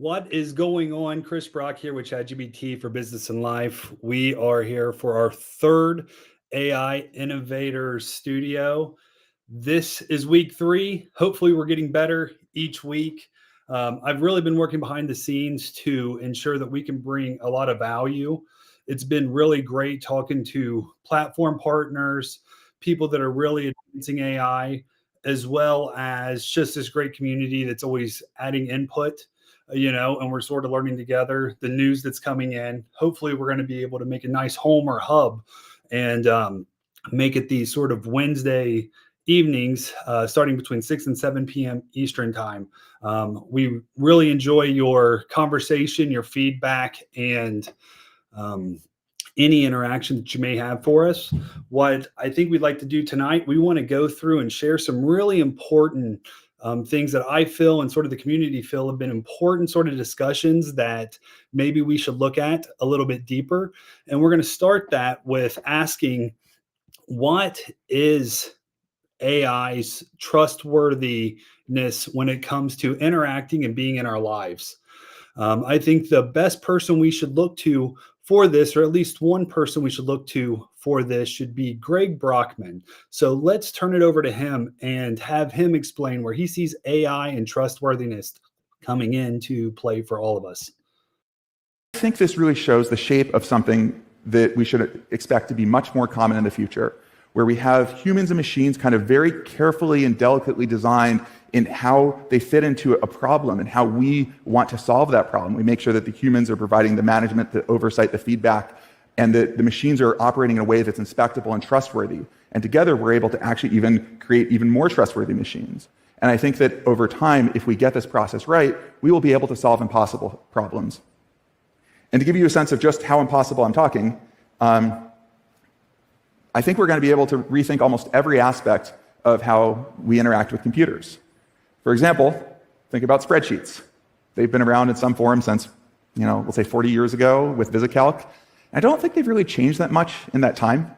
What is going on? Chris Brock here with ChatGPT for Business and Life. We are here for our third AI Innovators Studio. This is week 3. Hopefully, we're getting better each week. I've really been working behind the scenes to ensure that we can bring a lot of value. It's been really great talking to platform partners, people that are really advancing AI, as well as just this great community that's always adding input, and we're sort of learning together the news that's coming in. Hopefully, we're going to be able to make a nice home or hub and make it these sort of Wednesday evenings, starting between 6 and 7 p.m. Eastern time. We really enjoy your conversation, your feedback, and any interaction that you may have for us. What I think we'd like to do tonight, we want to go through and share some really important things that I feel and sort of the community feel have been important sort of discussions that maybe we should look at a little bit deeper. And we're going to start that with asking, what is AI's trustworthiness when it comes to interacting and being in our lives? I think the best person we should look to for this, or at least one person we should look to for this, should be Greg Brockman. So let's turn it over to him and have him explain where he sees AI and trustworthiness coming into play for all of us. I think this really shows the shape of something that we should expect to be much more common in the future, where we have humans and machines kind of very carefully and delicately designed in how they fit into a problem and how we want to solve that problem. We make sure that the humans are providing the management, the oversight, the feedback, and that the machines are operating in a way that's inspectable and trustworthy. And together, we're able to actually even create even more trustworthy machines. And I think that over time, if we get this process right, we will be able to solve impossible problems. And to give you a sense of just how impossible I'm talking, I think we're going to be able to rethink almost every aspect of how we interact with computers. For example, think about spreadsheets. They've been around in some form since, we'll say 40 years ago with VisiCalc. I don't think they've really changed that much in that time.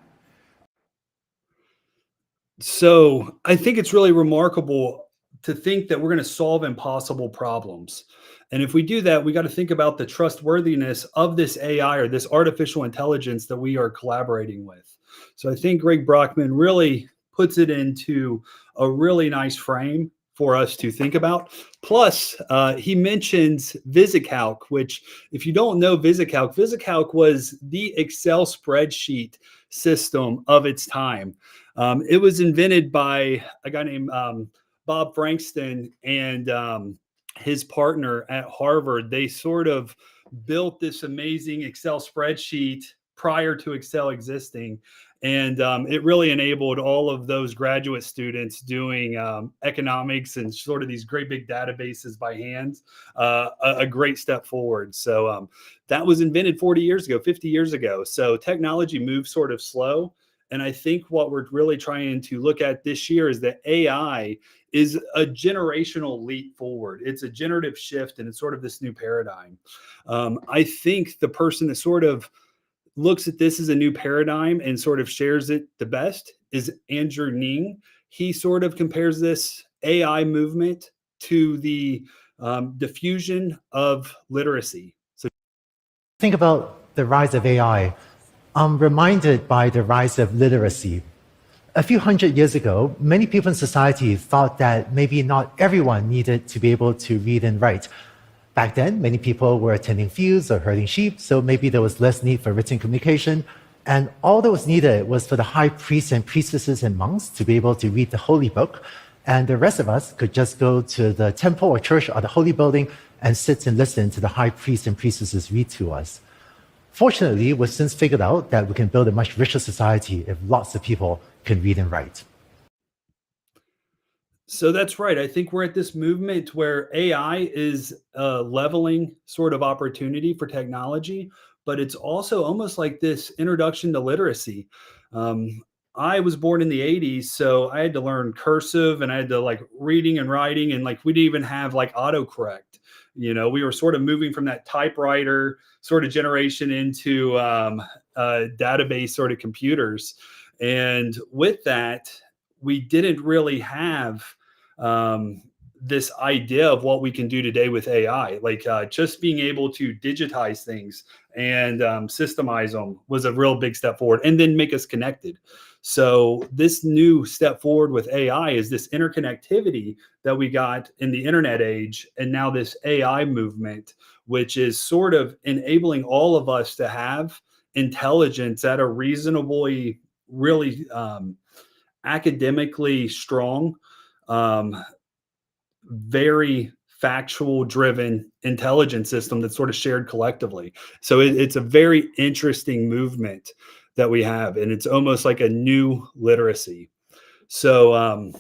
So I think it's really remarkable to think that we're going to solve impossible problems. And if we do that, we got to think about the trustworthiness of this AI or this artificial intelligence that we are collaborating with. So I think Greg Brockman really puts it into a really nice frame for us to think about. Plus, he mentions VisiCalc, which, if you don't know VisiCalc was the Excel spreadsheet system of its time. It was invented by a guy named Bob Frankston and his partner at Harvard. They sort of built this amazing Excel spreadsheet prior to Excel existing. And it really enabled all of those graduate students doing economics and sort of these great big databases by hand, a great step forward. So that was invented 40 years ago, 50 years ago. So technology moves sort of slow. And I think what we're really trying to look at this year is that AI is a generational leap forward. It's a generative shift, and it's sort of this new paradigm. I think the person that sort of looks at this as a new paradigm and sort of shares it the best is Andrew Ng. He sort of compares this AI movement to the diffusion of literacy. So think about the rise of AI. I'm reminded by the rise of literacy. A few hundred years ago, many people in society thought that maybe not everyone needed to be able to read and write. Back then, many people were attending fields or herding sheep, so maybe there was less need for written communication. And all that was needed was for the high priests and priestesses and monks to be able to read the holy book. And the rest of us could just go to the temple or church or the holy building and sit and listen to the high priests and priestesses read to us. Fortunately, we've since figured out that we can build a much richer society if lots of people can read and write. So that's right. I think we're at this movement where AI is a leveling sort of opportunity for technology, but it's also almost like this introduction to literacy. I was born in the 80s, so I had to learn cursive and I had to like reading and writing, and like we didn't even have like autocorrect. We were sort of moving from that typewriter sort of generation into database sort of computers. And with that, we didn't really have this idea of what we can do today with AI. Like just being able to digitize things and systemize them was a real big step forward, and then make us connected. So this new step forward with AI is this interconnectivity that we got in the internet age, and now this AI movement, which is sort of enabling all of us to have intelligence at a reasonably, really academically strong, very factual driven intelligence system that's sort of shared collectively. So it's a very interesting movement that we have, and it's almost like a new literacy. So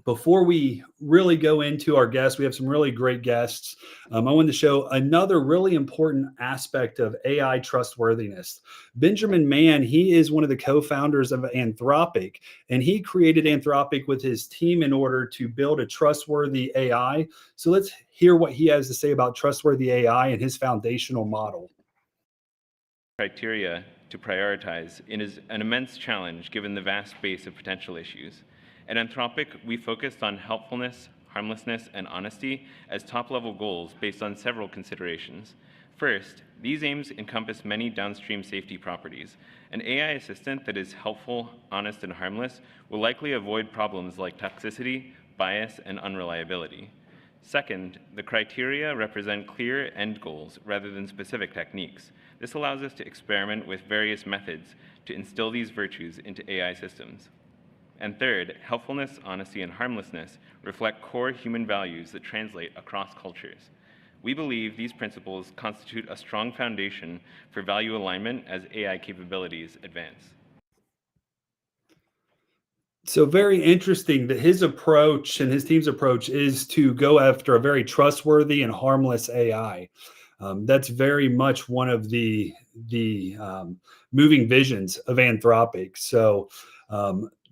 before we really go into our guests, we have some really great guests. I wanted to show another really important aspect of AI trustworthiness. Benjamin Mann, he is one of the co-founders of Anthropic, and he created Anthropic with his team in order to build a trustworthy AI. So let's hear what he has to say about trustworthy AI and his foundational model. Criteria to prioritize is an immense challenge given the vast base of potential issues. At Anthropic, we focused on helpfulness, harmlessness, and honesty as top-level goals based on several considerations. First, these aims encompass many downstream safety properties. An AI assistant that is helpful, honest, and harmless will likely avoid problems like toxicity, bias, and unreliability. Second, the criteria represent clear end goals rather than specific techniques. This allows us to experiment with various methods to instill these virtues into AI systems. And third, helpfulness, honesty, and harmlessness reflect core human values that translate across cultures. We believe these principles constitute a strong foundation for value alignment as AI capabilities advance. So very interesting that his approach and his team's approach is to go after a very trustworthy and harmless AI. That's very much one of the moving visions of Anthropic. So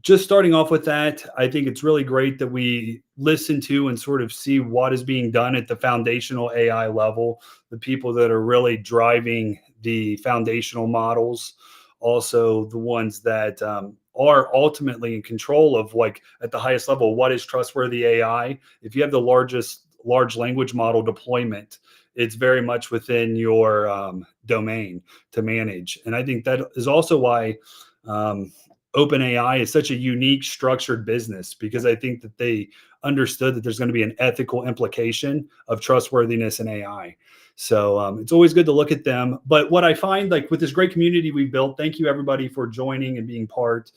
just starting off with that, I think it's really great that we listen to and sort of see what is being done at the foundational AI level, the people that are really driving the foundational models, also the ones that are ultimately in control of, like, at the highest level, what is trustworthy AI. If you have the largest large language model deployment, it's very much within your domain to manage. And I think that is also why OpenAI is such a unique structured business, because I think that they understood that there's going to be an ethical implication of trustworthiness in AI. So it's always good to look at them. But what I find, like, with this great community we built, thank you everybody for joining and being part.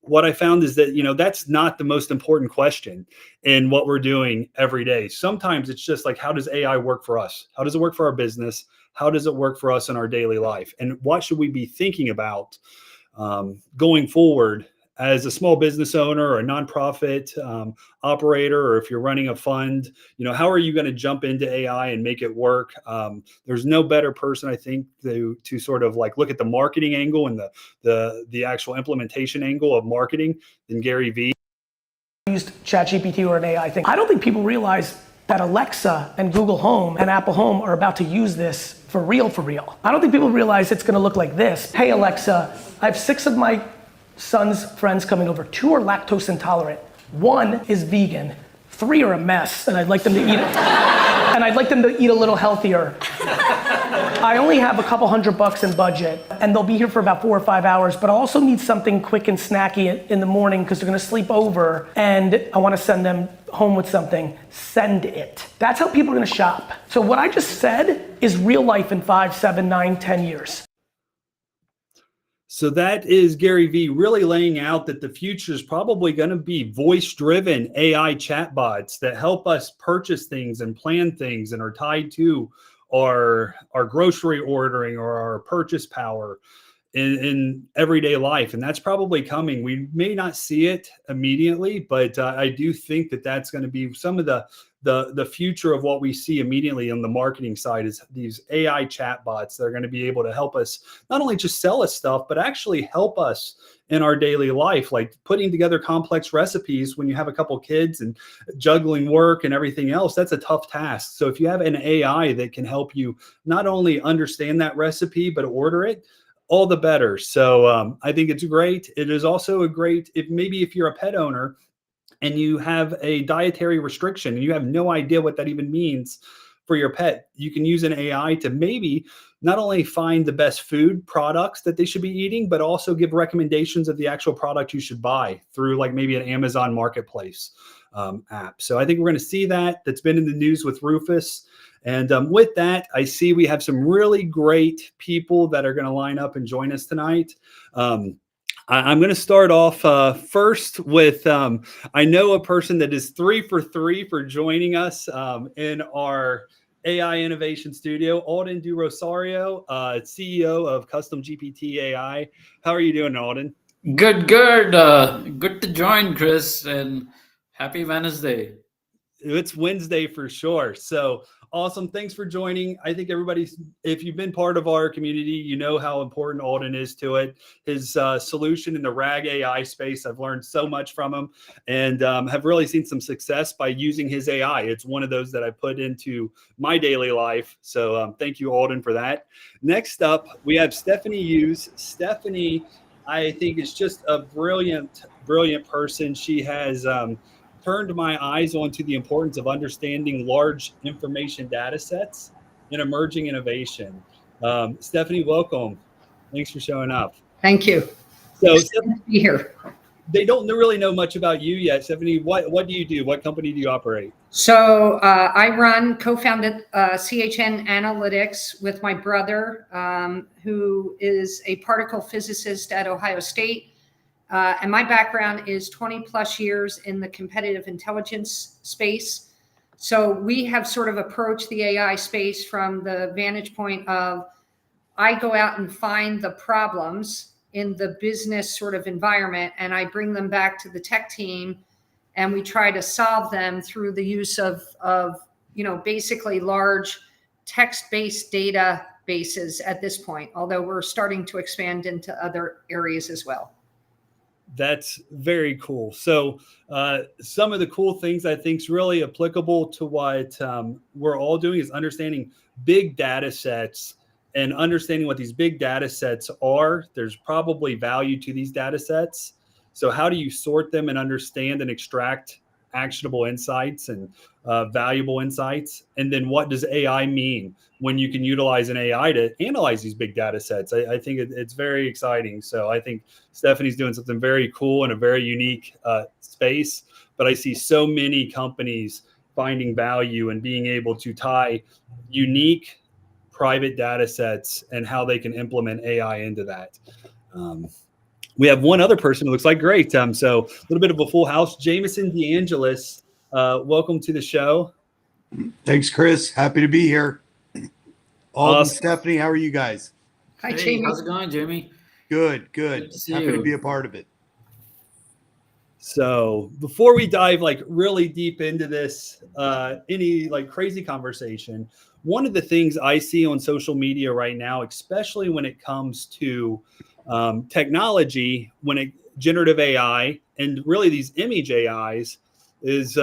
What I found is that, that's not the most important question in what we're doing every day. Sometimes it's just like, how does AI work for us? How does it work for our business? How does it work for us in our daily life? And what should we be thinking about going forward as a small business owner or a nonprofit operator, or if you're running a fund? How are you going to jump into AI and make it work? There's no better person, I think, to sort of like look at the marketing angle and the actual implementation angle of marketing than Gary Vee. Used ChatGPT or an AI thing. I don't think people realize that Alexa and Google Home and Apple Home are about to use this for real. I don't think people realize it's gonna look like this. Hey Alexa, I have 6 of my son's friends coming over. 2 are lactose intolerant. 1 is vegan. 3 are a mess, and I'd like them to eat a little healthier. I only have a couple $100 in budget, and they'll be here for about 4 or 5 hours, but I also need something quick and snacky in the morning because they're gonna sleep over, and I wanna send them home with something. Send it. That's how people are gonna shop. So what I just said is real life in 5, 7, 9, 10 years. So that is Gary Vee really laying out that the future is probably going to be voice-driven AI chatbots that help us purchase things and plan things and are tied to our grocery ordering or our purchase power in everyday life. And that's probably coming. We may not see it immediately, but I do think that that's going to be some of the future of what we see immediately on the marketing side, is these AI chatbots that are going to be able to help us not only just sell us stuff, but actually help us in our daily life, like putting together complex recipes when you have a couple kids and juggling work and everything else. That's a tough task. So if you have an AI that can help you not only understand that recipe, but order it, all the better. So I think it's great. It is also a great, if you're a pet owner and you have a dietary restriction and you have no idea what that even means for your pet, you can use an AI to maybe not only find the best food products that they should be eating, but also give recommendations of the actual product you should buy through like maybe an Amazon Marketplace app. So I think we're going to see that. That's been in the news with Rufus. And with that, I see we have some really great people that are going to line up and join us tonight. I'm going to start off first with I know a person that is 3 for 3 for joining us in our AI Innovation Studio, Alden Du Rosario, CEO of Custom GPT AI. How are you doing, Alden? Good. Good to join, Chris, and happy Wednesday. It's Wednesday for sure. So awesome. Thanks for joining. I think everybody, if you've been part of our community, you know how important Alden is to it. His solution in the RAG AI space, I've learned so much from him and have really seen some success by using his AI. It's one of those that I put into my daily life. So thank you, Alden, for that. Next up, we have Stephanie Hughes. Stephanie, I think, is just a brilliant person. She has turned my eyes onto the importance of understanding large information data sets and emerging innovation. Stephanie, welcome. Thanks for showing up. Thank you. So It's good to be here. they don't really know much about you yet. Stephanie, what do you do? What company do you operate? So I co-founded CHN Analytics with my brother, who is a particle physicist at Ohio State. And my background is 20 plus years in the competitive intelligence space. So we have sort of approached the AI space from the vantage point of, I go out and find the problems in the business sort of environment, and I bring them back to the tech team, and we try to solve them through the use of basically large text-based databases at this point, although we're starting to expand into other areas as well. That's very cool. So some of the cool things I think is really applicable to what we're all doing is understanding big data sets and understanding what these big data sets are. There's probably value to these data sets. So how do you sort them and understand and extract actionable insights and valuable insights? And then what does AI mean when you can utilize an AI to analyze these big data sets? I think it's very exciting. So I think Stephanie's doing something very cool in a very unique space, but I see so many companies finding value and being able to tie unique private data sets and how they can implement AI into that. We have one other person who looks like great. So a little bit of a full house. Jameson DeAngelis, welcome to the show. Thanks, Chris. Happy to be here. Alden, Awesome. Stephanie, how are you guys? Hi, Hey, Jamie. how's it going, Jamie? Good. Good to see Happy you. to be a part of it. So before we dive like really deep into this, any like crazy conversation, one of the things I see on social media right now, especially when it comes to technology, generative AI and really these image AIs, is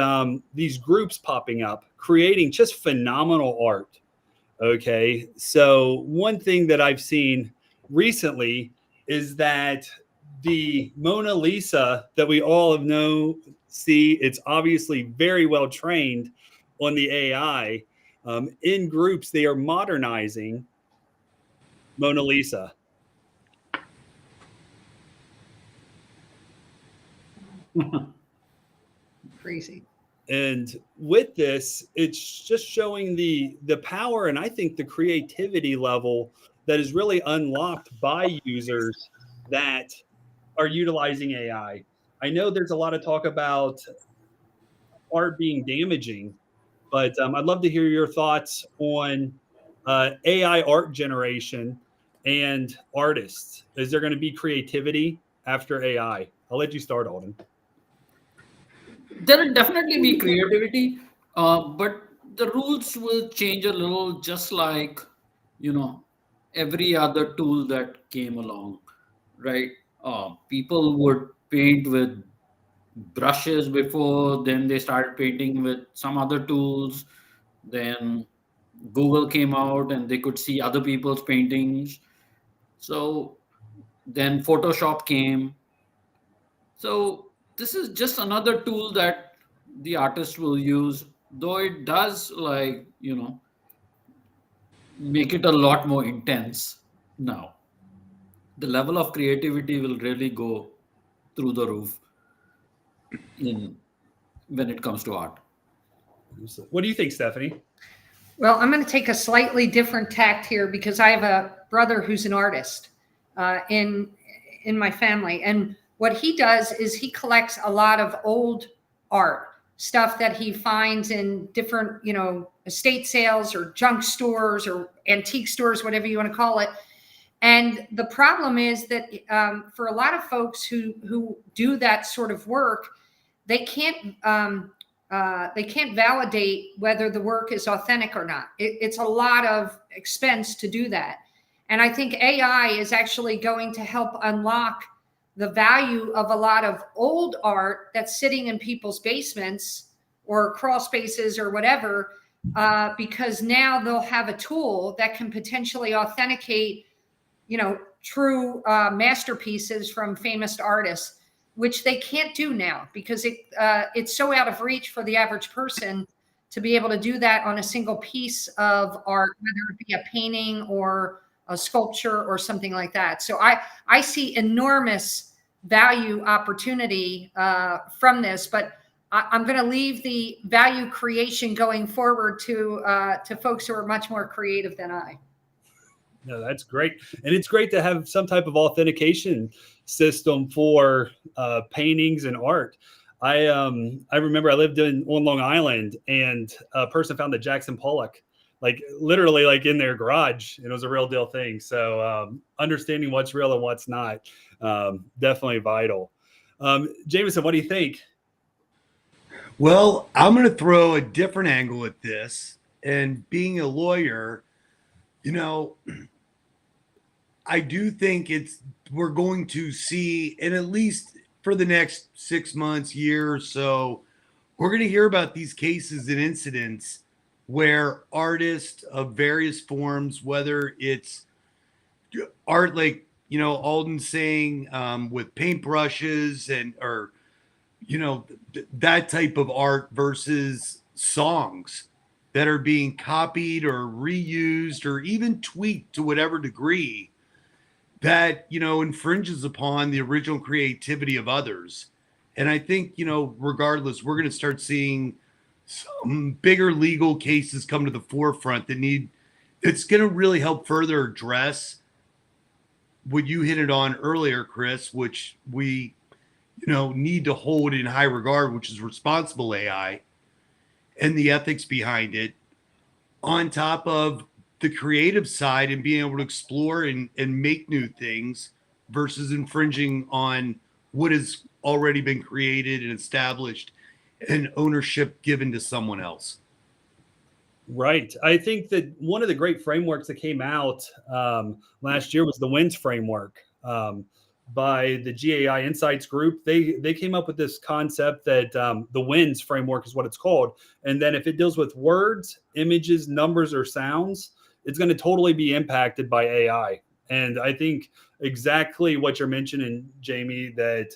these groups popping up, creating just phenomenal art. Okay, so one thing that I've seen recently is that the Mona Lisa that we all have see, it's obviously very well trained on the AI. In groups, they are modernizing Mona Lisa. Crazy. And with this, it's just showing the power and I think the creativity level that is really unlocked by users that are utilizing AI. I know there's a lot of talk about art being damaging, but I'd love to hear your thoughts on AI art generation and artists. Is there going to be creativity after AI? I'll let you start, Alden. There will definitely be creativity, but the rules will change a little, just like, every other tool that came along, right? People would paint with brushes before, then they started painting with some other tools. Then Google came out and they could see other people's paintings. So then Photoshop came. So this is just another tool that the artist will use, though it does, like, make it a lot more intense now. The level of creativity will really go through the roof when it comes to art. What do you think, Stephanie? Well, I'm going to take a slightly different tact here because I have a brother who's an artist in my family, and what he does is he collects a lot of old art stuff that he finds in different, estate sales or junk stores or antique stores, whatever you want to call it. And the problem is that for a lot of folks who do that sort of work, they can't validate whether the work is authentic or not. It's a lot of expense to do that. And I think AI is actually going to help unlock the value of a lot of old art that's sitting in people's basements or crawl spaces or whatever, because now they'll have a tool that can potentially authenticate, true masterpieces from famous artists, which they can't do now because it's so out of reach for the average person to be able to do that on a single piece of art, whether it be a painting or a sculpture or something like that. So I see enormous value opportunity from this, but I'm going to leave the value creation going forward to folks who are much more creative than I. No, that's great. And it's great to have some type of authentication system for paintings and art. I remember I lived on Long Island, and a person found the Jackson Pollock, like literally like in their garage, and it was a real deal thing. So understanding what's real and what's not, definitely vital. Jameson, what do you think? Well, I'm going to throw a different angle at this. And being a lawyer, I do think we're going to see, and at least for the next 6 months, year or so, we're going to hear about these cases and incidents where artists of various forms, whether it's art like, Alden saying with paintbrushes or that type of art versus songs that are being copied or reused or even tweaked to whatever degree that, infringes upon the original creativity of others. And I think, regardless, we're going to start seeing some bigger legal cases come to the forefront it's going to really help further address what you hit it on earlier, Chris, which we, need to hold in high regard, which is responsible AI and the ethics behind it, on top of the creative side and being able to explore and make new things versus infringing on what has already been created and established and ownership given to someone else. Right. I think that one of the great frameworks that came out last year was the WINS framework by the GAI Insights Group. They came up with this concept that the WINS framework is what it's called. And then if it deals with words, images, numbers, or sounds, it's going to totally be impacted by AI. And I think exactly what you're mentioning, Jamie, that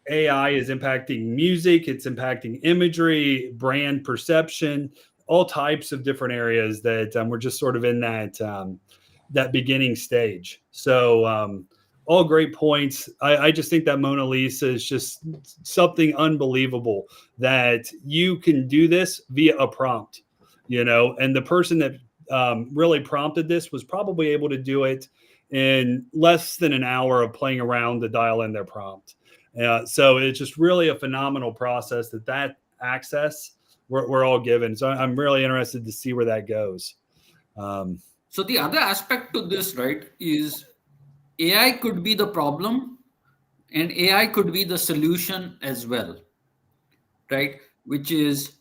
AI is impacting music, it's impacting imagery, brand perception, all types of different areas that we're just sort of in that beginning stage. So all great points. I just think that Mona Lisa is just something unbelievable that you can do this via a prompt, and the person that really prompted this was probably able to do it in less than an hour of playing around to dial in their prompt. So it's just really a phenomenal process that access we're all given. So I'm really interested to see where that goes. So the other aspect to this, right, is AI could be the problem and AI could be the solution as well, right? Which is,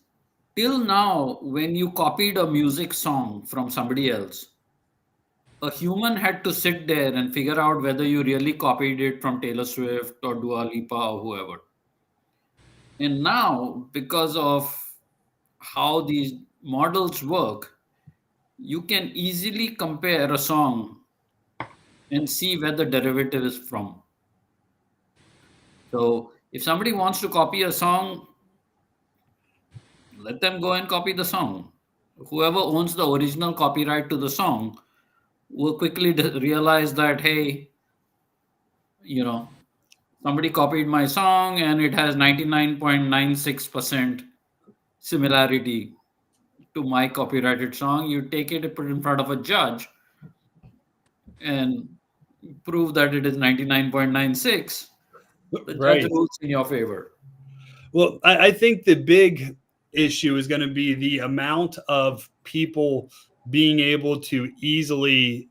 till now, when you copied a music song from somebody else, a human had to sit there and figure out whether you really copied it from Taylor Swift or Dua Lipa or whoever. And now, because of how these models work, you can easily compare a song and see where the derivative is from. So If somebody wants to copy a song, let them go and copy the song. Whoever owns the original copyright to the song will quickly realize that, hey, somebody copied my song and it has 99.96% similarity to my copyrighted song. You take it, put it in front of a judge and prove that it is 99.96. The Right. judge rules in your favor. Well, I think the big issue is going to be the amount of people being able to easily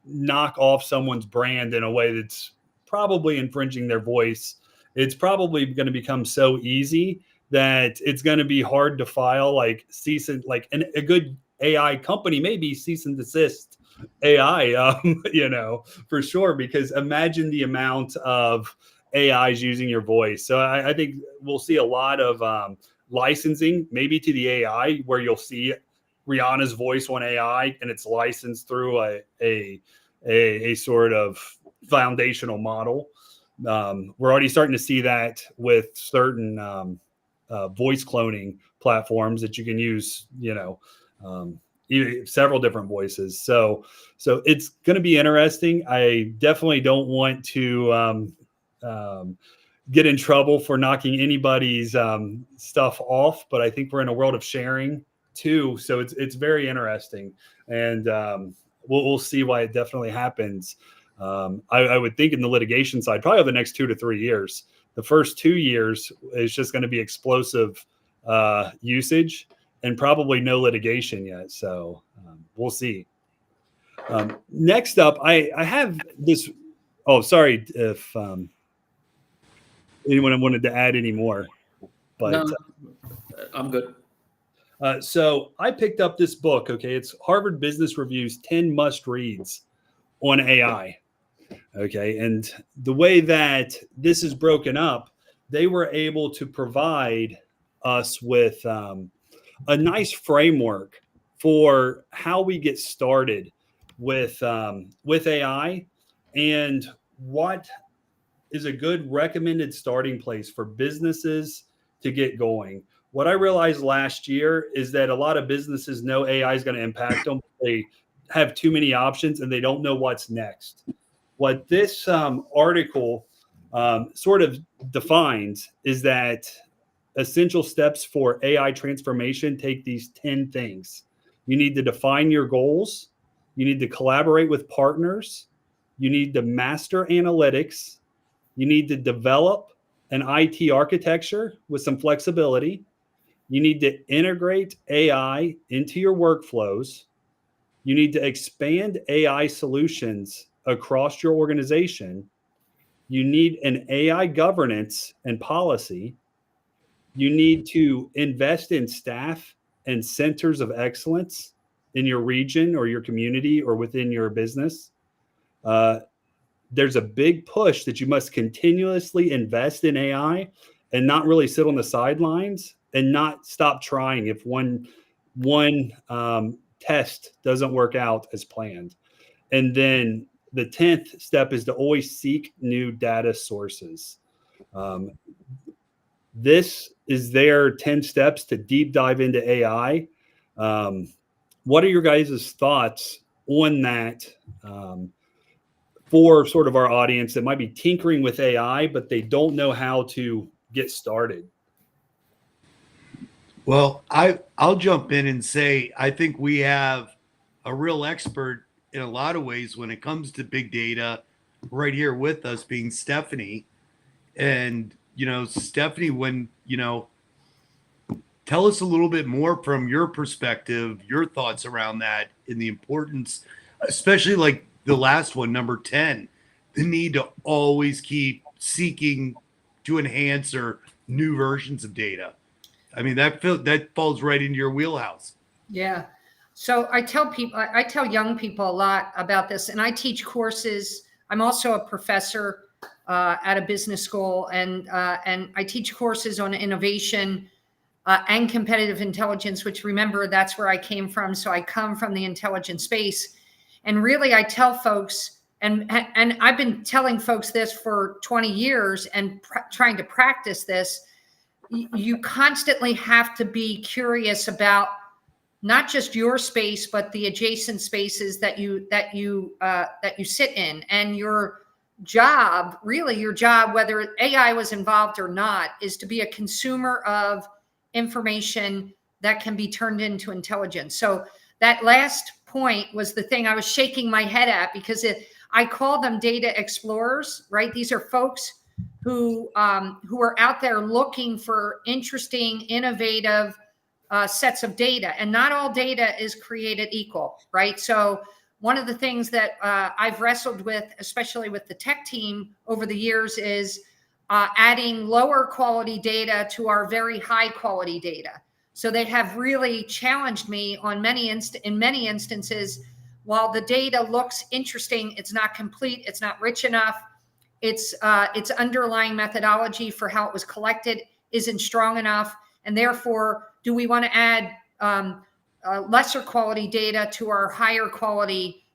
knock off someone's brand in a way that's probably infringing their voice. It's probably going to become so easy that it's going to be hard to file like cease and like a good AI company, maybe cease and desist AI, for sure. Because imagine the amount of AIs using your voice. So I think we'll see a lot of licensing, maybe to the AI, where you'll see Rihanna's voice on AI and it's licensed through a sort of foundational model. We're already starting to see that with certain voice cloning platforms that you can use, several different voices. So it's going to be interesting. I definitely don't want to get in trouble for knocking anybody's stuff off, but I think we're in a world of sharing too. So it's very interesting, and we'll see why it definitely happens. I would think in the litigation side, probably over the next 2 to 3 years. The first 2 years is just going to be explosive usage and probably no litigation yet. So we'll see. Next up, I have this. Oh, sorry if anyone wanted to add any more, but No, I'm good. So I picked up this book. Okay, it's Harvard Business Review's 10 must reads on AI. Okay, and the way that this is broken up, they were able to provide us with a nice framework for how we get started with AI and what is a good recommended starting place for businesses to get going. What I realized last year is that a lot of businesses know AI is going to impact them. They have too many options and they don't know what's next. What this article sort of defines is that essential steps for AI transformation take these 10 things. You need to define your goals. You need to collaborate with partners. You need to master analytics. You need to develop an IT architecture with some flexibility. You need to integrate AI into your workflows. You need to expand AI solutions across your organization. You need an AI governance and policy. You need to invest in staff and centers of excellence in your region or your community or within your business. There's a big push that you must continuously invest in AI and not really sit on the sidelines and not stop trying if one test doesn't work out as planned. And then the 10th step is to always seek new data sources. This is their 10 steps to deep dive into AI. What are your guys' thoughts on that for sort of our audience that might be tinkering with AI, but they don't know how to get started? Well, I'll jump in and say I think we have a real expert in a lot of ways when it comes to big data right here with us, being Stephanie. And, Stephanie, when, tell us a little bit more from your perspective, your thoughts around that and the importance, especially like the last one, number 10, the need to always keep seeking to enhance or new versions of data. I mean, that falls right into your wheelhouse. Yeah. So I tell young people a lot about this, and I teach courses. I'm also a professor at a business school, and I teach courses on innovation and competitive intelligence, which, remember, that's where I came from. So I come from the intelligence space. And really, I tell folks, and I've been telling folks this for 20 years and trying to practice this. You constantly have to be curious about not just your space, but the adjacent spaces that you sit in, and your job, whether AI was involved or not, is to be a consumer of information that can be turned into intelligence. So that last point was the thing I was shaking my head at, because I call them data explorers, right? These are folks who are out there looking for interesting, innovative sets of data, and not all data is created equal, right? So one of the things that I've wrestled with, especially with the tech team over the years, is adding lower quality data to our very high quality data. So they have really challenged me on in many instances. While the data looks interesting, it's not complete, it's not rich enough. Its underlying methodology for how it was collected isn't strong enough, and therefore, do we want to add lesser quality data to our higher quality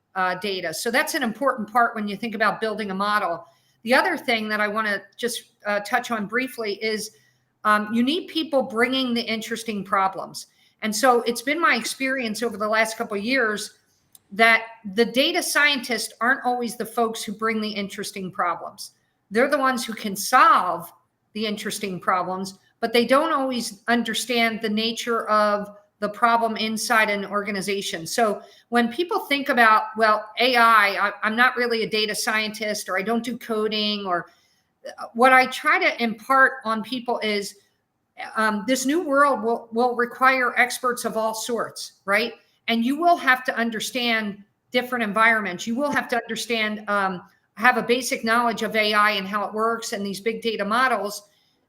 data? So that's an important part when you think about building a model. The other thing that I want to just touch on briefly is you need people bringing the interesting problems. And so it's been my experience over the last couple of years that the data scientists aren't always the folks who bring the interesting problems. They're the ones who can solve the interesting problems, but they don't always understand the nature of the problem inside an organization. So when people think about, well, AI, I'm not really a data scientist, or I don't do coding, or what I try to impart on people is this new world will require experts of all sorts, right? And you will have to understand different environments. You will have to understand, have a basic knowledge of AI and how it works, and these big data models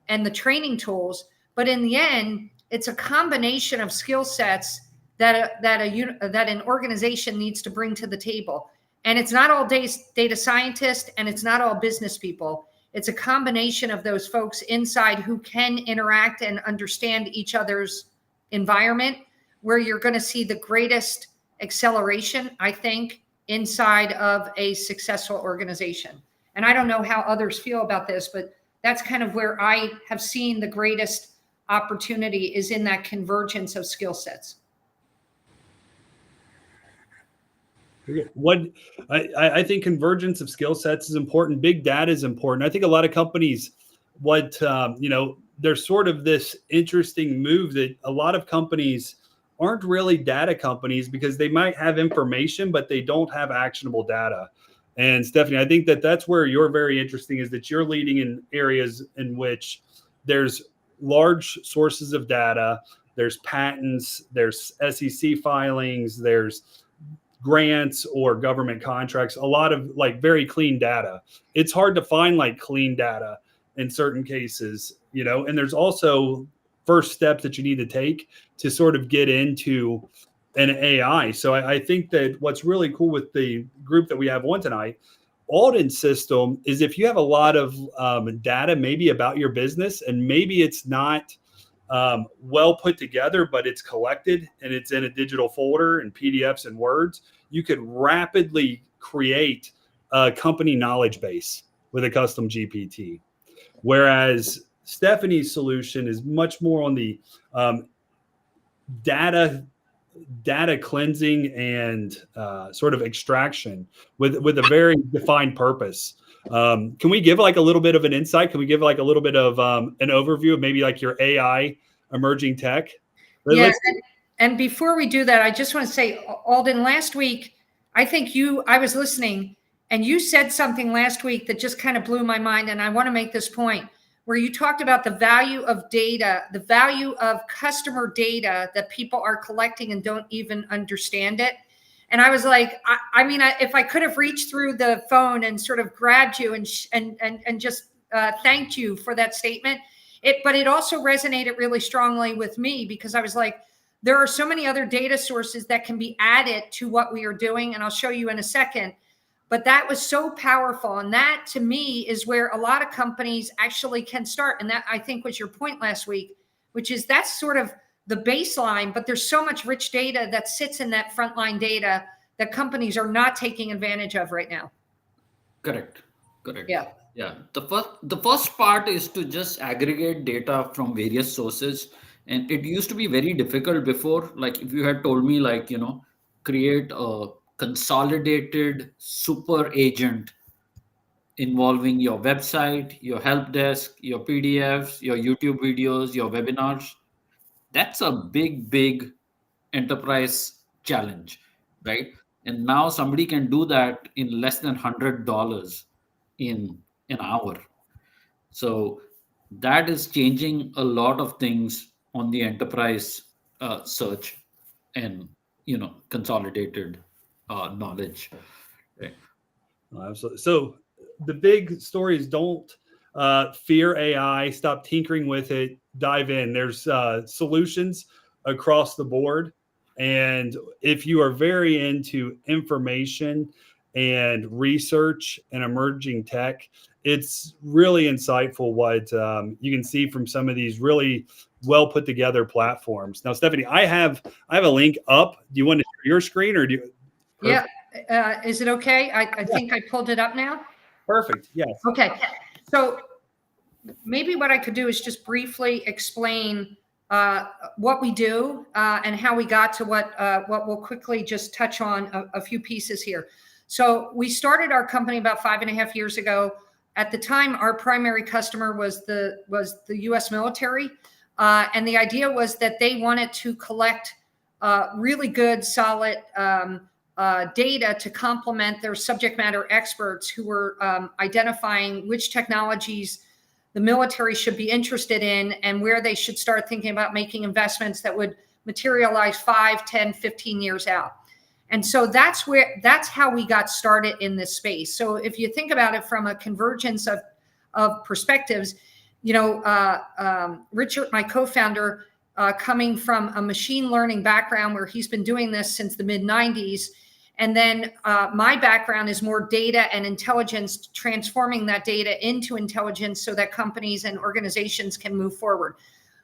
and the training tools. But in the end, it's a combination of skill sets that an organization needs to bring to the table. And it's not all data scientists, and it's not all business people. It's a combination of those folks inside who can interact and understand each other's environment, where you're going to see the greatest acceleration, I think, inside of a successful organization. And I don't know how others feel about this, but that's kind of where I have seen the greatest opportunity, is in that convergence of skill sets. What I think convergence of skill sets is important. Big data is important. I think a lot of companies, there's sort of this interesting move that a lot of companies aren't really data companies, because they might have information, but they don't have actionable data. And Stephanie, I think that's where you're very interesting, is that you're leading in areas in which there's large sources of data, there's patents, there's SEC filings, there's grants or government contracts, a lot of very clean data. It's hard to find clean data in certain cases, and there's also first steps that you need to take to sort of get into an AI. So I think that what's really cool with the group that we have on tonight, Alden System, is if you have a lot of data maybe about your business, and maybe it's not well put together, but it's collected and it's in a digital folder and PDFs and Words, you could rapidly create a company knowledge base with a custom GPT. Whereas Stephanie's solution is much more on the data cleansing and sort of extraction with a very defined purpose. Can we give a little bit of an insight? Can we give a little bit of an overview of maybe your AI emerging tech? Yeah, and before we do that, I just want to say, Alden, last week, I think I was listening, and you said something last week that just kind of blew my mind, and I want to make this point, where you talked about the value of data, the value of customer data that people are collecting and don't even understand it. And I was like, if I could have reached through the phone and sort of grabbed you and just thanked you for that statement, but it also resonated really strongly with me, because I was like, there are so many other data sources that can be added to what we are doing, and I'll show you in a second. But that was so powerful. And that, to me, is where a lot of companies actually can start. And that, I think, was your point last week, which is that's sort of the baseline, but there's so much rich data that sits in that frontline data that companies are not taking advantage of right now. Correct. Correct. Yeah. Yeah. The first part is to just aggregate data from various sources. And it used to be very difficult before. Like if you had told me, like, create a consolidated super agent involving your website, your help desk, your PDFs, your YouTube videos, your webinars, that's a big enterprise challenge, right? And now somebody can do that in less than $100 in an hour. So that is changing a lot of things on the enterprise search and consolidated knowledge. Right? Absolutely. So the big story is don't fear AI, stop tinkering with it, dive in. There's solutions across the board. And if you are very into information and research and emerging tech, it's really insightful what you can see from some of these really well put together platforms. Now, Stephanie, I have a link up. Do you want to share your screen or do you? Yeah. Is it okay? I think I pulled it up now. Perfect. Yes. Okay. So maybe what I could do is just briefly explain what we do and how we got to what we'll quickly just touch on a few pieces here. So we started our company about 5.5 years ago. At the time, our primary customer was the U.S. military, and the idea was that they wanted to collect really good, solid data to complement their subject matter experts who were identifying which technologies the military should be interested in and where they should start thinking about making investments that would materialize 5, 10, 15 years out. And so that's how we got started in this space. So if you think about it from a convergence of perspectives, Richard, my co-founder, coming from a machine learning background where he's been doing this since the mid 90s. And then my background is more data and intelligence, transforming that data into intelligence so that companies and organizations can move forward.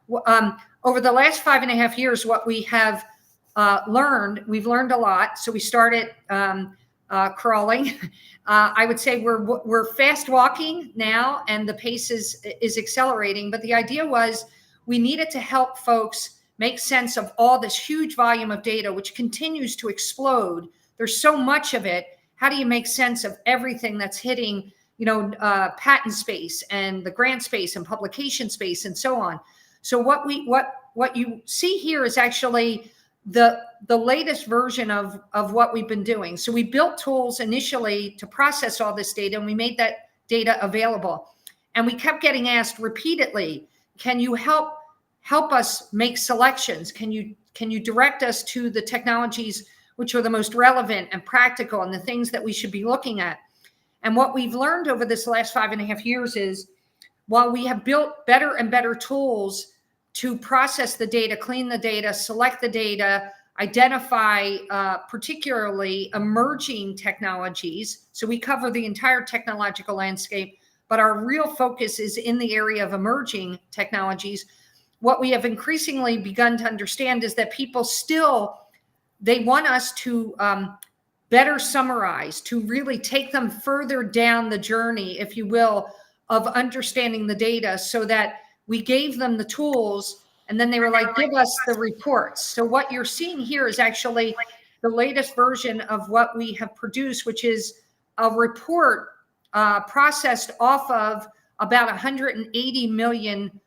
Over the last 5.5 years, what we have we've learned a lot. So we started crawling. I would say we're fast walking now, and the pace is accelerating. But the idea was we needed to help folks make sense of all this huge volume of data, which continues to explode. There's so much of it. How do you make sense of everything that's hitting, patent space and the grant space and publication space and so on? So what you see here is actually the latest version of what we've been doing. So we built tools initially to process all this data, and we made that data available. And we kept getting asked repeatedly, can you help us make selections? Can you direct us to the technologies which are the most relevant and practical and the things that we should be looking at? And what we've learned over this last 5.5 years is, while we have built better and better tools to process the data, clean the data, select the data, identify particularly emerging technologies. So we cover the entire technological landscape, but our real focus is in the area of emerging technologies. What we have increasingly begun to understand is that people they want us to better summarize, to really take them further down the journey, if you will, of understanding the data, so that we gave them the tools and then they were like, give us the reports. So what you're seeing here is actually the latest version of what we have produced, which is a report processed off of about 180 million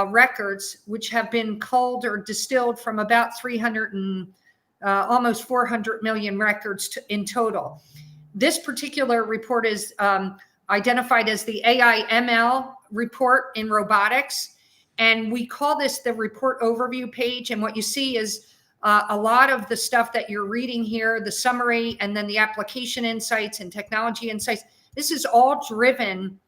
records, which have been culled or distilled from about almost 400 million records in total. This particular report is identified as the AI ML report in robotics. And we call this the report overview page. And what you see is a lot of the stuff that you're reading here, the summary, and then the application insights and technology insights. This is all driven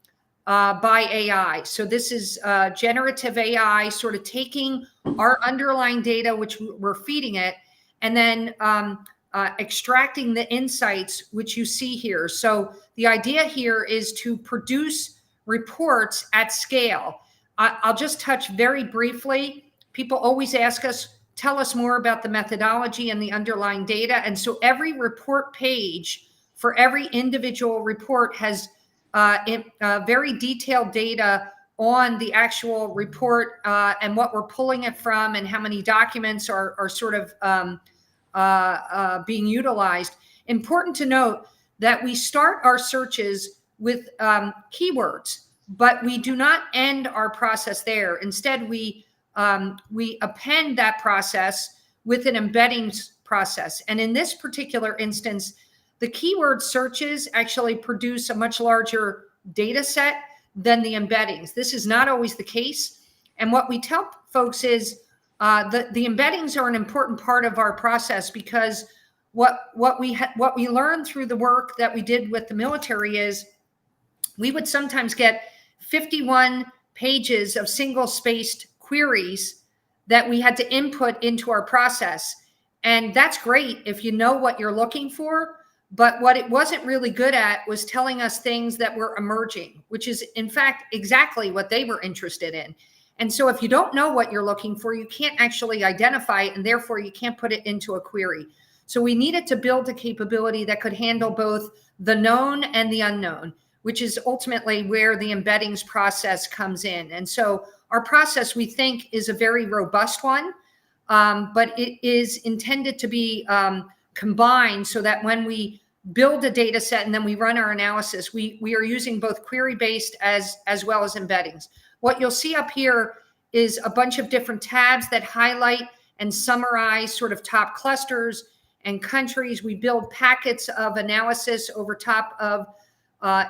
by AI. So this is generative AI sort of taking our underlying data, which we're feeding it, and then extracting the insights, which you see here. So the idea here is to produce reports at scale. I'll just touch very briefly. People always ask us, tell us more about the methodology and the underlying data. And so every report page for every individual report has very detailed data on the actual report and what we're pulling it from and how many documents are sort of being utilized. Important to note that we start our searches with keywords, but we do not end our process there. Instead, we append that process with an embeddings process. And in this particular instance, the keyword searches actually produce a much larger data set than the embeddings. This is not always the case. And what we tell folks is the embeddings are an important part of our process, because what we learned through the work that we did with the military is we would sometimes get 51 pages of single-spaced queries that we had to input into our process. And that's great if you know what you're looking for. But what it wasn't really good at was telling us things that were emerging, which is, in fact, exactly what they were interested in. And so if you don't know what you're looking for, you can't actually identify it, and therefore you can't put it into a query. So we needed to build a capability that could handle both the known and the unknown, which is ultimately where the embeddings process comes in. And so our process, we think, is a very robust one, but it is intended to be combined so that when we build a data set and then we run our analysis, we are using both query-based as well as embeddings. What you'll see up here is a bunch of different tabs that highlight and summarize sort of top clusters and countries. We build packets of analysis over top of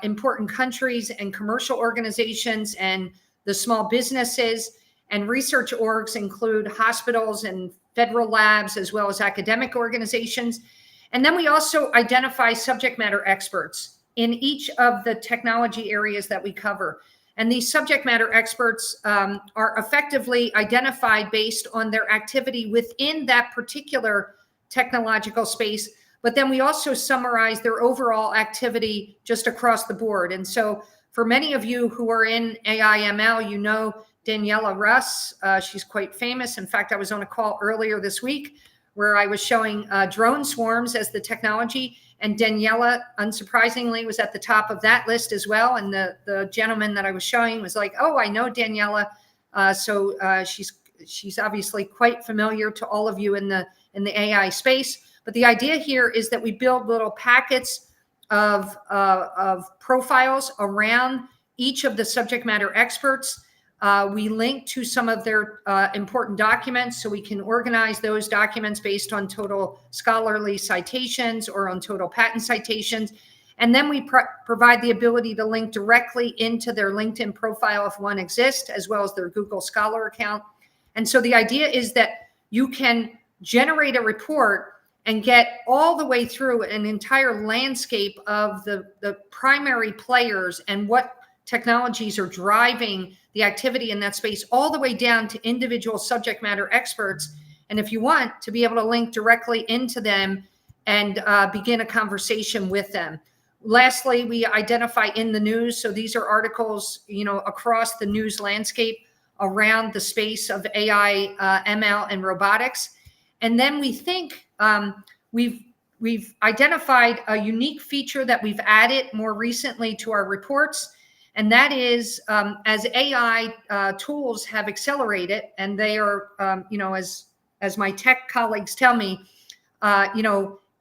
important countries and commercial organizations and the small businesses. And research orgs include hospitals and federal labs, as well as academic organizations. And then we also identify subject matter experts in each of the technology areas that we cover. And these subject matter experts are effectively identified based on their activity within that particular technological space. But then we also summarize their overall activity just across the board. And so for many of you who are in AI ML, you know Daniela Russ. She's quite famous. In fact, I was on a call earlier this week where I was showing drone swarms as the technology, and Daniela, unsurprisingly, was at the top of that list as well. And the gentleman that I was showing was like, "Oh, I know Daniela." So she's obviously quite familiar to all of you in the AI space. But the idea here is that we build little packets of profiles around each of the subject matter experts. We link to some of their important documents, so we can organize those documents based on total scholarly citations or on total patent citations. And then we provide the ability to link directly into their LinkedIn profile if one exists, as well as their Google Scholar account. And so the idea is that you can generate a report and get all the way through an entire landscape of the primary players and what technologies are driving the activity in that space, all the way down to individual subject matter experts. And if you want to be able to link directly into them and begin a conversation with them. Lastly, we identify in the news. So these are articles, across the news landscape around the space of AI, ML, and robotics. And then we think we've identified a unique feature that we've added more recently to our reports. And that is, as AI tools have accelerated, and they are, as my tech colleagues tell me,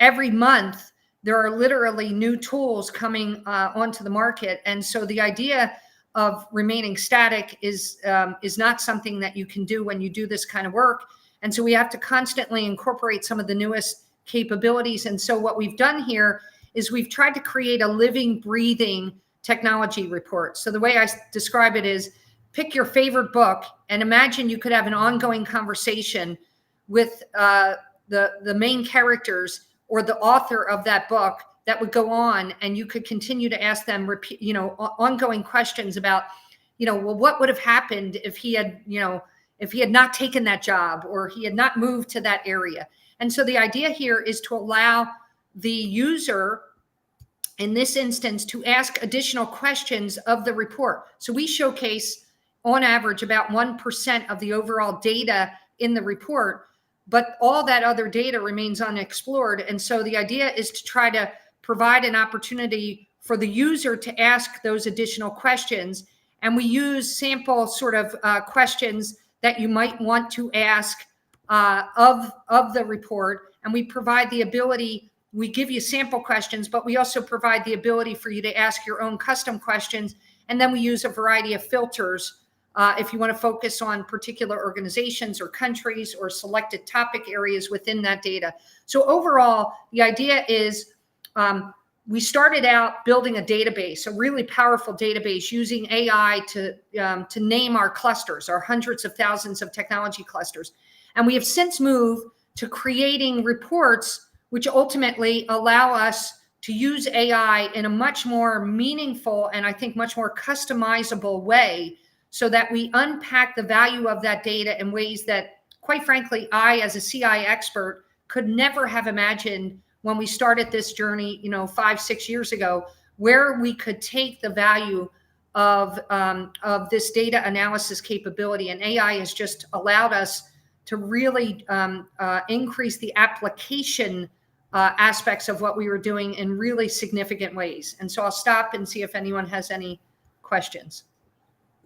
every month there are literally new tools coming onto the market. And so the idea of remaining static is not something that you can do when you do this kind of work. And so we have to constantly incorporate some of the newest capabilities. And so what we've done here is we've tried to create a living, breathing technology report. So the way I describe it is, pick your favorite book and imagine you could have an ongoing conversation with the main characters or the author of that book that would go on, and you could continue to ask them ongoing questions about, well, what would have happened if he had not taken that job or he had not moved to that area. And so the idea here is to allow the user, in this instance, to ask additional questions of the report. So we showcase, on average, about 1% of the overall data in the report, but all that other data remains unexplored. And so the idea is to try to provide an opportunity for the user to ask those additional questions. And we use sample sort of questions that you might want to ask of the report. And we provide the ability, we give you sample questions, but we also provide the ability for you to ask your own custom questions. And then we use a variety of filters if you want to focus on particular organizations or countries or selected topic areas within that data. So overall, the idea is we started out building a database, a really powerful database using AI to name our clusters, our hundreds of thousands of technology clusters. And we have since moved to creating reports which ultimately allow us to use AI in a much more meaningful and I think much more customizable way, so that we unpack the value of that data in ways that, quite frankly, I, as a CI expert, could never have imagined when we started this journey, 5-6 years ago, where we could take the value of this data analysis capability. And AI has just allowed us to really increase the application aspects of what we were doing in really significant ways. And so I'll stop and see if anyone has any questions.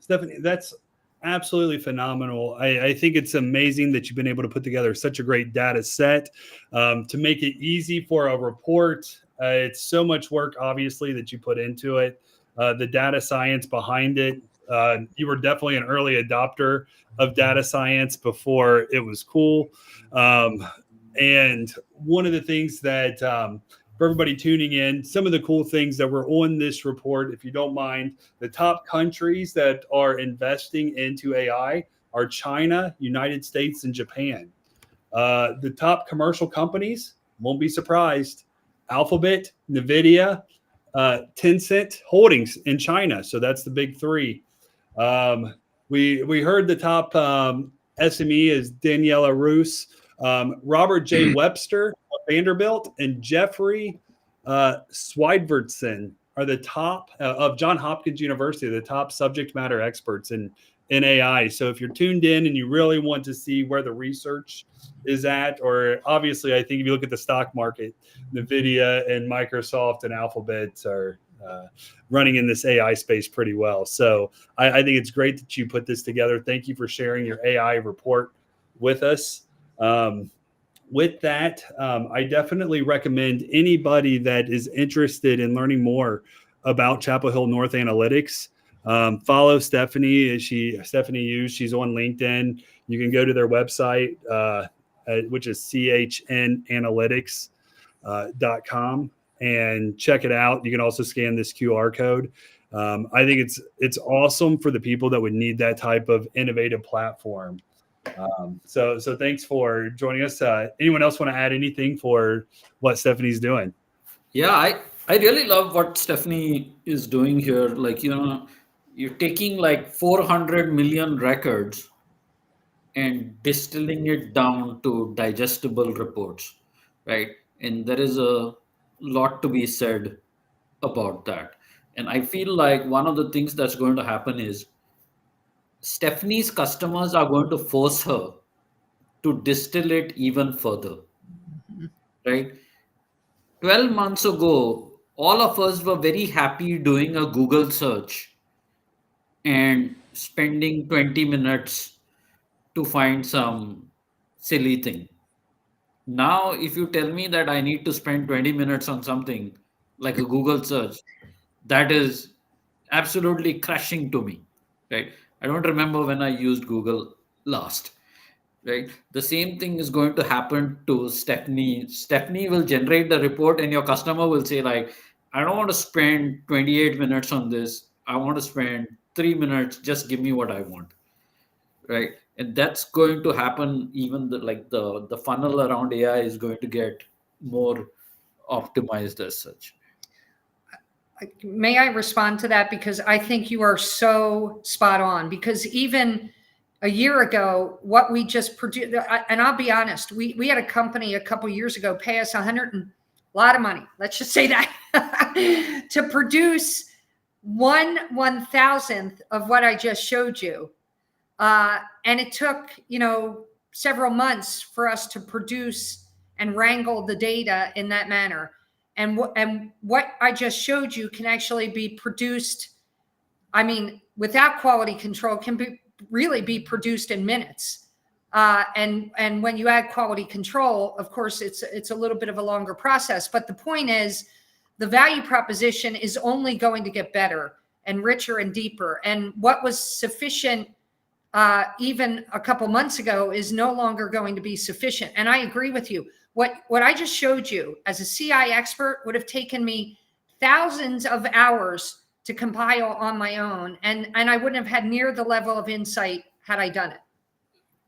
Stephanie, that's absolutely phenomenal. I think it's amazing that you've been able to put together such a great data set to make it easy for a report. It's so much work, obviously, that you put into it. The data science behind it. You were definitely an early adopter of data science before it was cool. And one of the things that for everybody tuning in, some of the cool things that were on this report, if you don't mind, the top countries that are investing into AI are China, United States, and Japan. The top commercial companies, won't be surprised, Alphabet, NVIDIA, Tencent Holdings in China. So that's the big three. We heard the top SME is Daniela Roos, Robert J. Webster of Vanderbilt, and Jeffrey Swidvardson are the top of Johns Hopkins University, the top subject matter experts in AI. So if you're tuned in and you really want to see where the research is at, or obviously, I think if you look at the stock market, NVIDIA and Microsoft and Alphabet are running in this AI space pretty well. So I think it's great that you put this together. Thank you for sharing your AI report with us. With that, I definitely recommend anybody that is interested in learning more about Chapel Hill North Analytics. Follow Stephanie. Stephanie Hughes. She's on LinkedIn. You can go to their website, which is chnanalytics.com, and check it out. You can also scan this QR code. I think it's awesome for the people that would need that type of innovative platform. So thanks for joining us. Anyone else want to add anything for what Stephanie's doing? Yeah, I really love what Stephanie is doing here. Like, you're taking like 400 million records and distilling it down to digestible reports, right? And there is a lot to be said about that. And I feel like one of the things that's going to happen is Stephanie's customers are going to force her to distill it even further, right? 12 months ago, all of us were very happy doing a Google search and spending 20 minutes to find some silly thing. Now, if you tell me that I need to spend 20 minutes on something like a Google search, that is absolutely crushing to me, right? I don't remember when I used Google last, right? The same thing is going to happen to Stephanie. Stephanie will generate the report and your customer will say like, I don't want to spend 28 minutes on this. I want to spend 3 minutes. Just give me what I want, right? And that's going to happen. Even the funnel around AI is going to get more optimized as such. May I respond to that? Because I think you are so spot on. Because even a year ago, what we just produced, and I'll be honest, we had a company a couple of years ago pay us a lot of money, let's just say that, to produce 1/1000th of what I just showed you. And it took, several months for us to produce and wrangle the data in that manner. And what I just showed you can actually be produced, I mean, without quality control, can really be produced in minutes. And when you add quality control, of course, it's a little bit of a longer process. But the point is, the value proposition is only going to get better and richer and deeper. And what was sufficient even a couple months ago is no longer going to be sufficient. And I agree with you. What I just showed you as a CI expert would have taken me thousands of hours to compile on my own. And I wouldn't have had near the level of insight had I done it.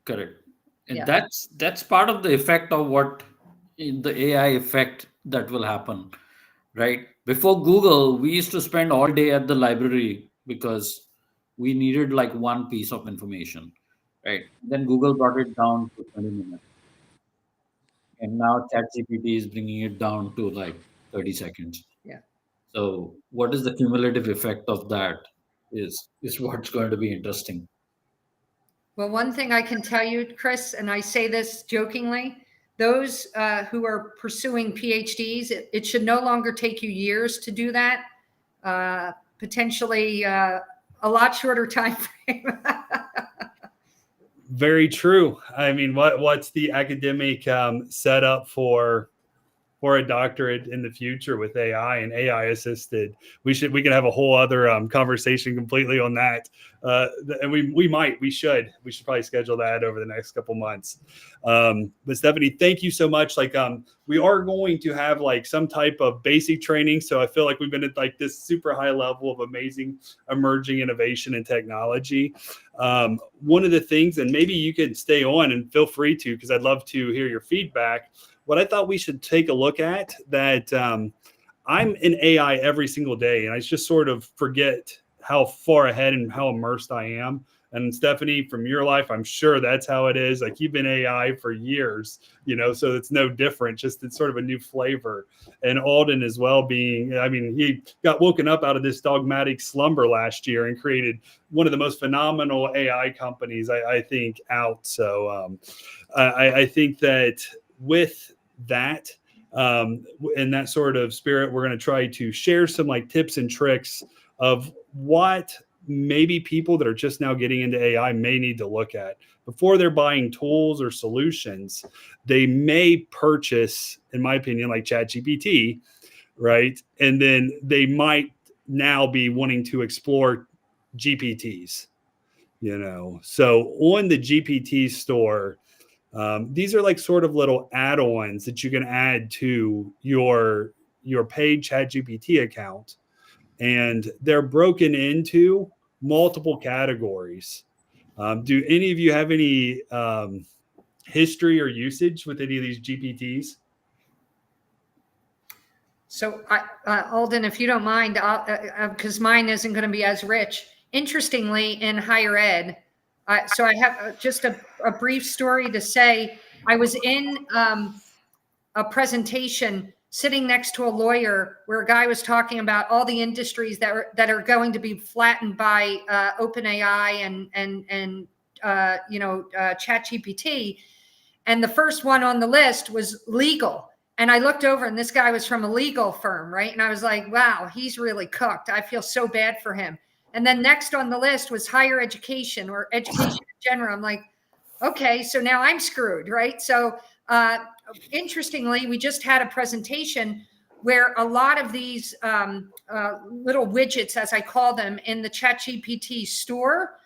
Correct. And Yeah. that's part of the effect of what the AI effect that will happen, right? Before Google, we used to spend all day at the library because we needed like one piece of information, right? Then Google brought it down to 20 minutes. And now ChatGPT is bringing it down to like 30 seconds. Yeah. So what is the cumulative effect of that is what's going to be interesting. Well, one thing I can tell you, Chris, and I say this jokingly, those who are pursuing PhDs, it should no longer take you years to do that. Potentially a lot shorter time frame. Very true. I mean, what's the academic setup for a doctorate in the future with AI and AI assisted? We can have a whole other conversation completely on that. And we should probably schedule that over the next couple months. But Stephanie, thank you so much. Like, we are going to have like some type of basic training. So I feel like we've been at like this super high level of amazing emerging innovation and technology. One of the things, and maybe you could stay on and feel free to, because I'd love to hear your feedback. What I thought we should take a look at that I'm in AI every single day, and I just sort of forget how far ahead and how immersed I am. And Stephanie, from your life, I'm sure that's how it is. Like, you've been AI for years, so it's no different. Just it's sort of a new flavor. And Alden as well he got woken up out of this dogmatic slumber last year and created one of the most phenomenal AI companies, I think, out. So I think that with that, in that sort of spirit, we're going to try to share some like tips and tricks of what maybe people that are just now getting into AI may need to look at before they're buying tools or solutions. They may purchase, in my opinion, like ChatGPT, right? And then they might now be wanting to explore GPTs, So on the GPT store, these are like sort of little add-ons that you can add to your paid ChatGPT account, and they're broken into multiple categories. Do any of you have any history or usage with any of these GPTs? So, Alden, if you don't mind, because mine isn't going to be as rich. Interestingly, in higher ed, so I have just a brief story to say. I was in a presentation sitting next to a lawyer where a guy was talking about all the industries that are going to be flattened by OpenAI and ChatGPT. And the first one on the list was legal. And I looked over, and this guy was from a legal firm, right? And I was like, wow, he's really cooked. I feel so bad for him. And then next on the list was higher education or education in general. I'm like, okay, so now I'm screwed, right? So interestingly, we just had a presentation where a lot of these little widgets, as I call them, in the ChatGPT store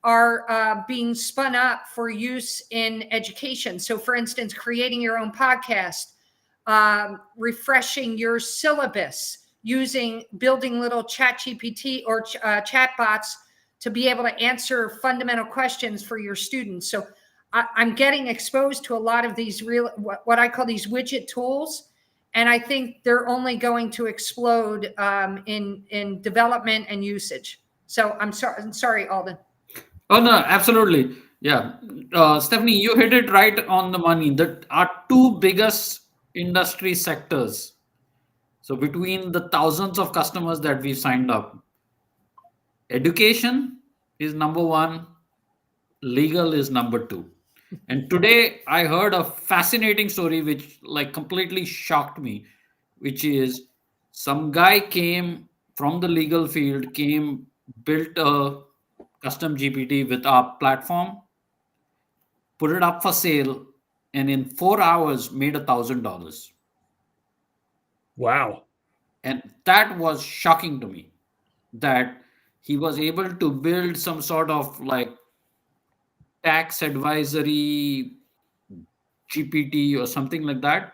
are being spun up for use in education. So for instance, creating your own podcast, refreshing your syllabus, building little ChatGPT or chatbots to be able to answer fundamental questions for your students. So I'm getting exposed to a lot of these what I call these widget tools. And I think they're only going to explode in development and usage. So I'm sorry, Alden. Oh, no, absolutely. Yeah. Stephanie, you hit it right on the money. That our two biggest industry sectors. So between the thousands of customers that we've signed up, education is number one, legal is number two. And today I heard a fascinating story which like completely shocked me. which is some guy came from the legal field, built a custom GPT with our platform, put it up for sale, and in 4 hours made $1,000. Wow. And that was shocking to me, that he was able to build some sort of like tax advisory GPT or something like that,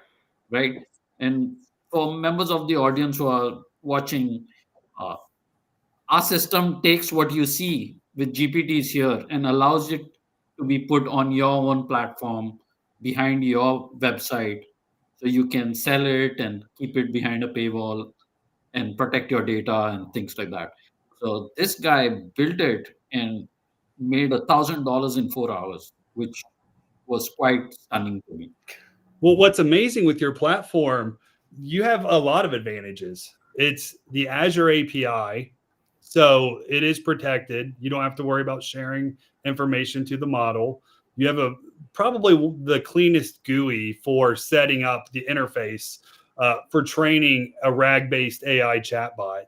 right? And for members of the audience who are watching, uh, our system takes what you see with GPTs here and allows it to be put on your own platform behind your website, so you can sell it and keep it behind a paywall and protect your data and things like that. So this guy built it and made $1,000 in 4 hours, which was quite stunning to me. Well, what's amazing with your platform, you have a lot of advantages. It's the Azure API, so it is protected. You don't have to worry about sharing information to the model. You have probably the cleanest GUI for setting up the interface for training a RAG-based AI chatbot.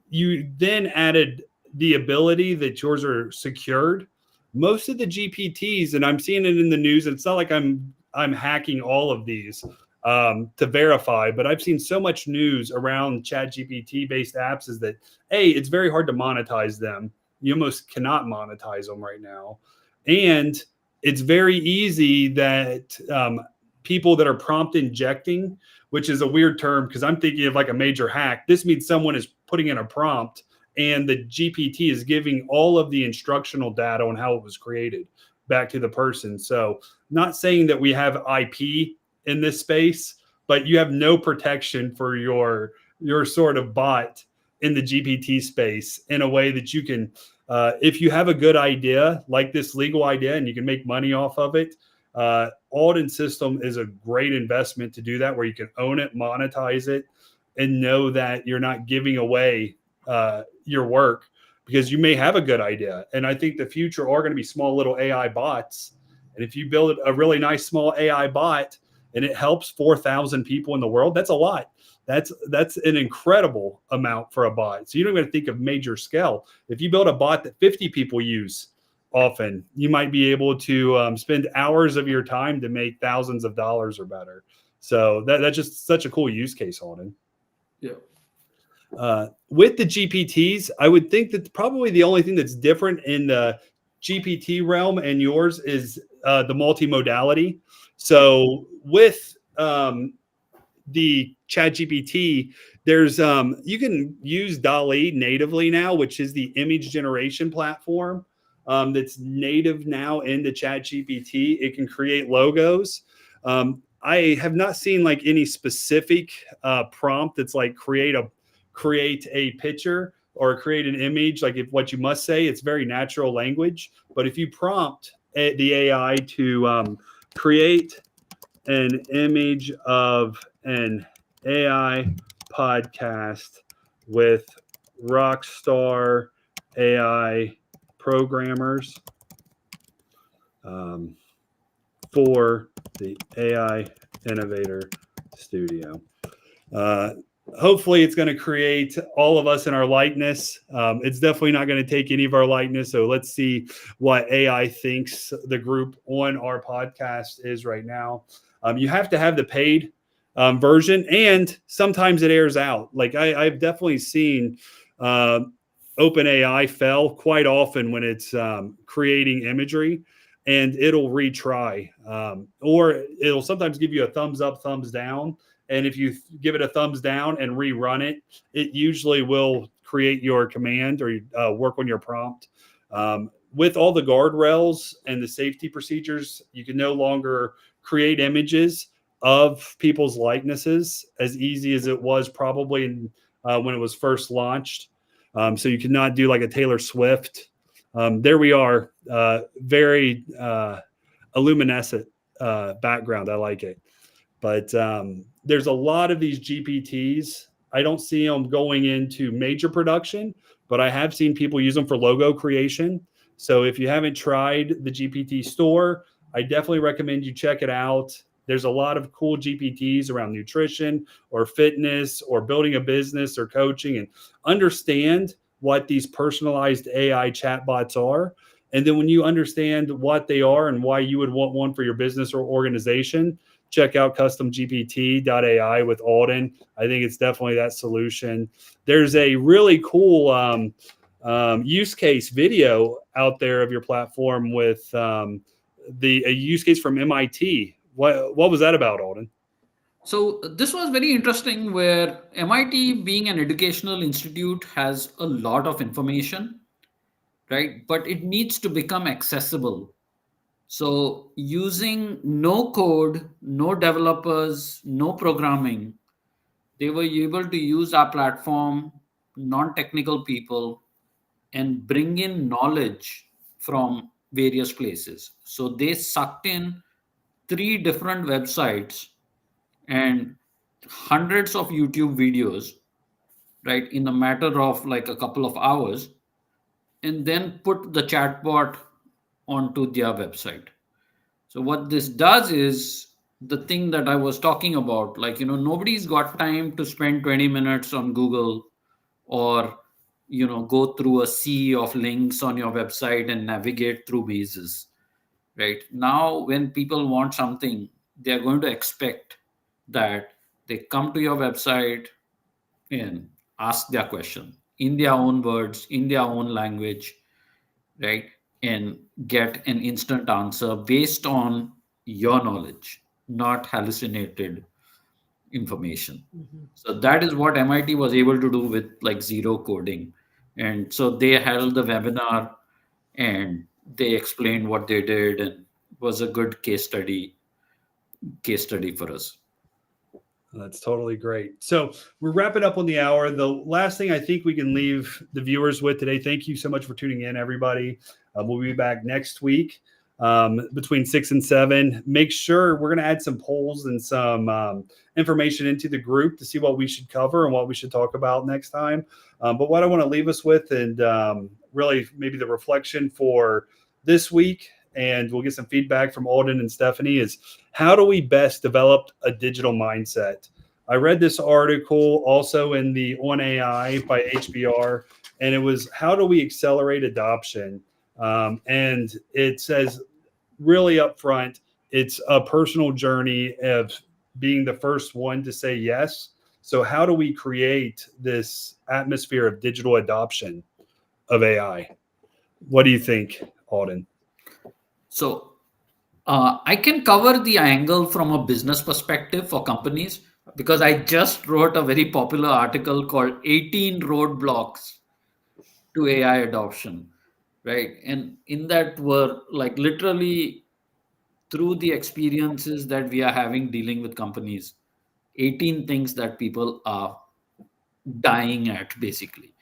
You then added the ability that yours are secured. Most of the GPTs, and I'm seeing it in the news, it's not like I'm hacking all of these to verify, but I've seen so much news around ChatGPT based apps is that, it's very hard to monetize them. You almost cannot monetize them right now. And it's very easy that people that are prompt injecting, which is a weird term because I'm thinking of like a major hack. This means someone is putting in a prompt and the GPT is giving all of the instructional data on how it was created back to the person. So not saying that we have IP in this space, but you have no protection for your sort of bot in the GPT space in a way that you can, if you have a good idea like this legal idea and you can make money off of it, Alden System is a great investment to do that, where you can own it, monetize it, and know that you're not giving away your work, because you may have a good idea. And I think the future are going to be small little AI bots. And if you build a really nice small AI bot and it helps 4,000 people in the world, that's a lot. That's an incredible amount for a bot. So you don't even think of major scale. If you build a bot that 50 people use often, you might be able to spend hours of your time to make thousands of dollars or better. So that's just such a cool use case, Alden. Yeah. With the GPTs, I would think that probably the only thing that's different in the GPT realm and yours is the multimodality. So with the ChatGPT, there's you can use DALL-E natively now, which is the image generation platform that's native now in the ChatGPT. It can create logos. I have not seen like any specific prompt that's like create a picture or create an image. Like if what you must say, it's very natural language. But if you prompt the AI to create an image of an AI podcast with rock star AI programmers for the AI Innovator Studio. Hopefully it's going to create all of us in our likeness. It's definitely not going to take any of our likeness. So let's see what AI thinks the group on our podcast is right now. You have to have the paid version, and sometimes it airs out. Like I've definitely seen OpenAI fail quite often when it's creating imagery, and it'll retry, or it'll sometimes give you a thumbs up, thumbs down. And if you give it a thumbs down and rerun it, it usually will create your command or work on your prompt. With all the guardrails and the safety procedures, you can no longer create images of people's likenesses as easy as it was probably when it was first launched. So you cannot do like a Taylor Swift. There we are, very luminescent background. I like it. But there's a lot of these GPTs. I don't see them going into major production, but I have seen people use them for logo creation. So if you haven't tried the GPT store, I definitely recommend you check it out. There's a lot of cool GPTs around nutrition or fitness or building a business or coaching, and understand what these personalized AI chatbots are. And then when you understand what they are and why you would want one for your business or organization, check out customgpt.ai with Alden. I think it's definitely that solution. There's a really cool use case video out there of your platform with a use case from MIT. What was that about, Alden? So this was very interesting, where MIT, being an educational institute, has a lot of information, right? But it needs to become accessible. So using no code, no developers, no programming, they were able to use our platform, non-technical people, and bring in knowledge from various places. So they sucked in 3 different websites and hundreds of YouTube videos, right, in a matter of like a couple of hours, and then put the chatbot onto their website. So what this does is the thing that I was talking about, like, nobody's got time to spend 20 minutes on Google, or go through a sea of links on your website and navigate through mazes. Right now, when people want something, they are going to expect that they come to your website and ask their question in their own words, in their own language, right? And get an instant answer based on your knowledge, not hallucinated information. So that is what MIT was able to do with like zero coding. And so they held the webinar and they explained what they did, and it was a good case study for us. That's totally great. So we're wrapping up on the hour. The last thing I think we can leave the viewers with today, thank you so much for tuning in, everybody. We'll be back next week between 6 and 7. Make sure we're going to add some polls and some information into the group to see what we should cover and what we should talk about next time. But what I want to leave us with, and really maybe the reflection for this week, and we'll get some feedback from Alden and Stephanie, is how do we best develop a digital mindset? I read this article also in the On AI by HBR, and it was how do we accelerate adoption? And it says really upfront, it's a personal journey of being the first one to say yes. So how do we create this atmosphere of digital adoption of AI? What do you think, Alden? So I can cover the angle from a business perspective for companies, because I just wrote a very popular article called 18 Roadblocks to AI Adoption, right? And in that were like literally through the experiences that we are having dealing with companies, 18 things that people are dying at, basically,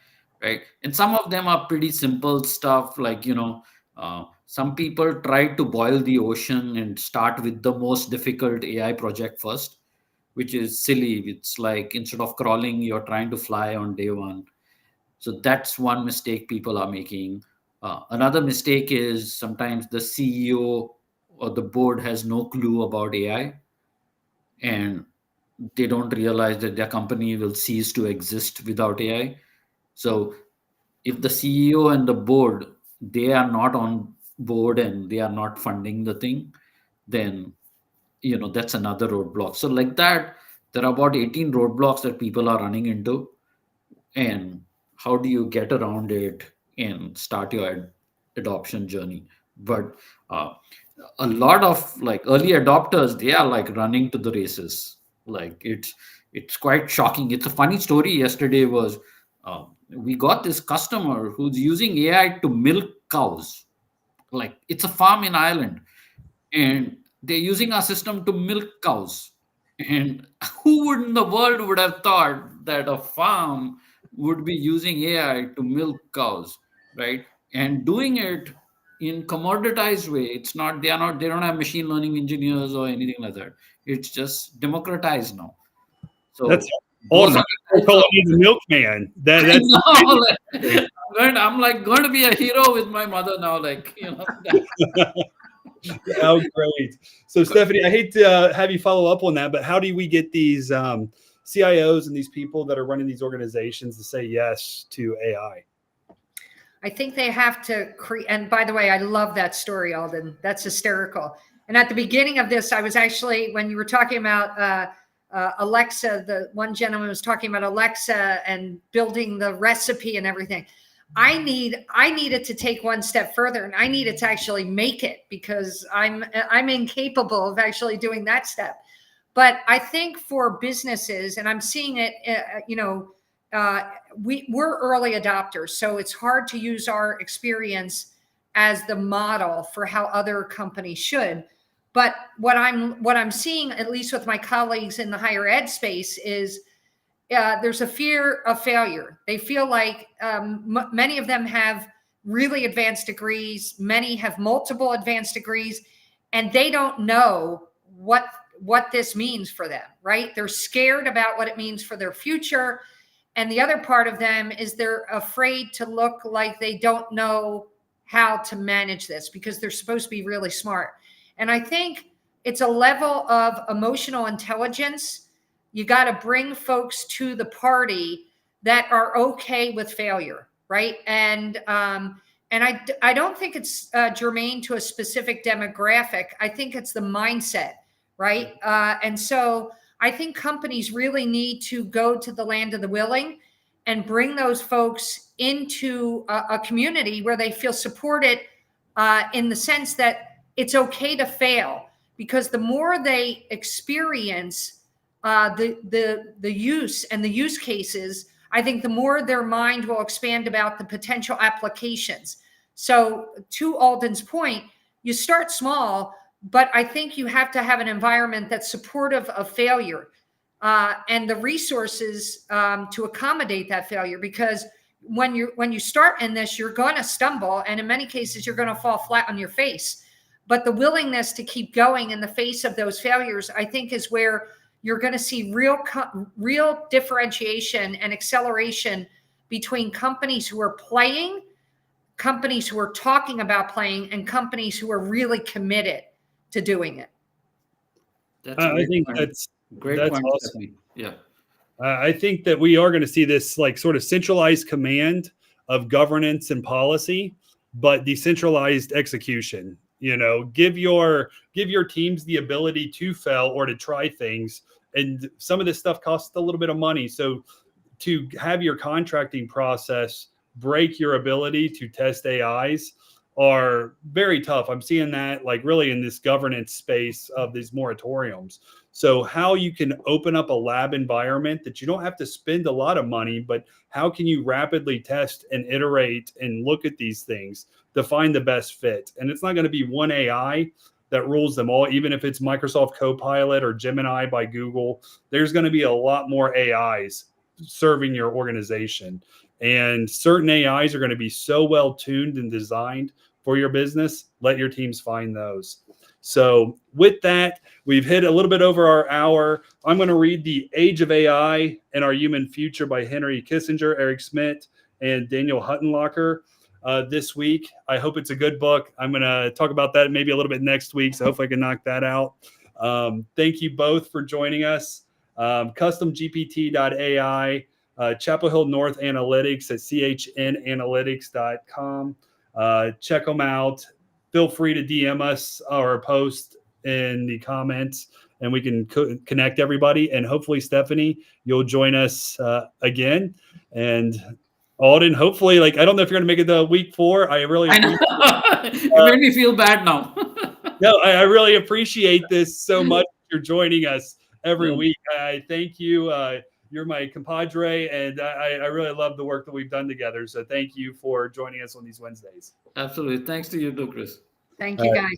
right? And some of them are pretty simple stuff, like, some people try to boil the ocean and start with the most difficult AI project first, which is silly. It's like instead of crawling, you're trying to fly on day one. So that's one mistake people are making. Another mistake is sometimes the CEO or the board has no clue about AI, and they don't realize that their company will cease to exist without AI. So if the CEO and the board, they are not on board and they are not funding the thing, then that's another roadblock. So like that, there are about 18 roadblocks that people are running into, and how do you get around it and start your adoption journey? But a lot of like early adopters, they are like running to the races. Like it's quite shocking. It's a funny story. Yesterday was we got this customer who's using AI to milk cows. Like it's a farm in Ireland, and they're using our system to milk cows. And who in the world would have thought that a farm would be using AI to milk cows, right? And doing it in commoditized way. It's not, they don't have machine learning engineers or anything like that. It's just democratized now. So that's Alden. I call him the milkman. I'm like going to be a hero with my mother now, like, How great. So Stephanie, I hate to have you follow up on that, but how do we get these CIOs and these people that are running these organizations to say yes to AI? I think they have to create. And by the way, I love that story, Alden. That's hysterical. And at the beginning of this, I was actually, when you were talking about Alexa, the one gentleman was talking about Alexa and building the recipe and everything. I needed to take one step further, and I needed to actually make it, because I'm incapable of actually doing that step. But I think for businesses, and I'm seeing it, we're early adopters, so it's hard to use our experience as the model for how other companies should. But what I'm seeing, at least with my colleagues in the higher ed space, is there's a fear of failure. They feel like many of them have really advanced degrees, many have multiple advanced degrees, and they don't know what this means for them, right? They're scared about what it means for their future. And the other part of them is they're afraid to look like they don't know how to manage this, because they're supposed to be really smart. And I think it's a level of emotional intelligence. You got to bring folks to the party that are okay with failure, right? And I don't think it's germane to a specific demographic. I think it's the mindset, right? And so I think companies really need to go to the land of the willing and bring those folks into a community where they feel supported in the sense that it's okay to fail, because the more they experience the use and the use cases, I think the more their mind will expand about the potential applications. So to Alden's point, you start small, but I think you have to have an environment that's supportive of failure and the resources to accommodate that failure. Because when you start in this, you're going to stumble, and in many cases, you're going to fall flat on your face. But the willingness to keep going in the face of those failures, I think, is where you're going to see real differentiation and acceleration between companies who are playing, companies who are talking about playing, and companies who are really committed to doing it. I think that's great that's point, awesome. Stephanie. Yeah. I think that we are going to see this like sort of centralized command of governance and policy, but decentralized execution. You know, give your teams the ability to fail or to try things. And some of this stuff costs a little bit of money. So to have your contracting process break your ability to test AIs are very tough. I'm seeing that like really in this governance space of these moratoriums. So how you can open up a lab environment that you don't have to spend a lot of money, but how can you rapidly test and iterate and look at these things to find the best fit? And it's not going to be one AI that rules them all. Even if it's Microsoft Copilot or Gemini by Google, there's going to be a lot more AIs serving your organization. And certain AIs are going to be so well tuned and designed for your business. Let your teams find those. So with that, we've hit a little bit over our hour. I'm going to read The Age of AI and Our Human Future by Henry Kissinger, Eric Schmidt, and Daniel Huttenlocher this week. I hope it's a good book. I'm going to talk about that maybe a little bit next week, so hopefully I can knock that out. Thank you both for joining us. CustomGPT.ai, Chapel Hill North Analytics at chnanalytics.com. Check them out. Feel free to DM us or post in the comments, and we can connect everybody. And hopefully, Stephanie, you'll join us again. And Alden, hopefully, like, I don't know if you're going to make it to week 4. I know. You made me feel bad now. No, I really appreciate this so much. You're joining us every week. I thank you. You're my compadre, and I really love the work that we've done together. So thank you for joining us on these Wednesdays. Absolutely. Thanks to you too, Chris. Thank you, guys.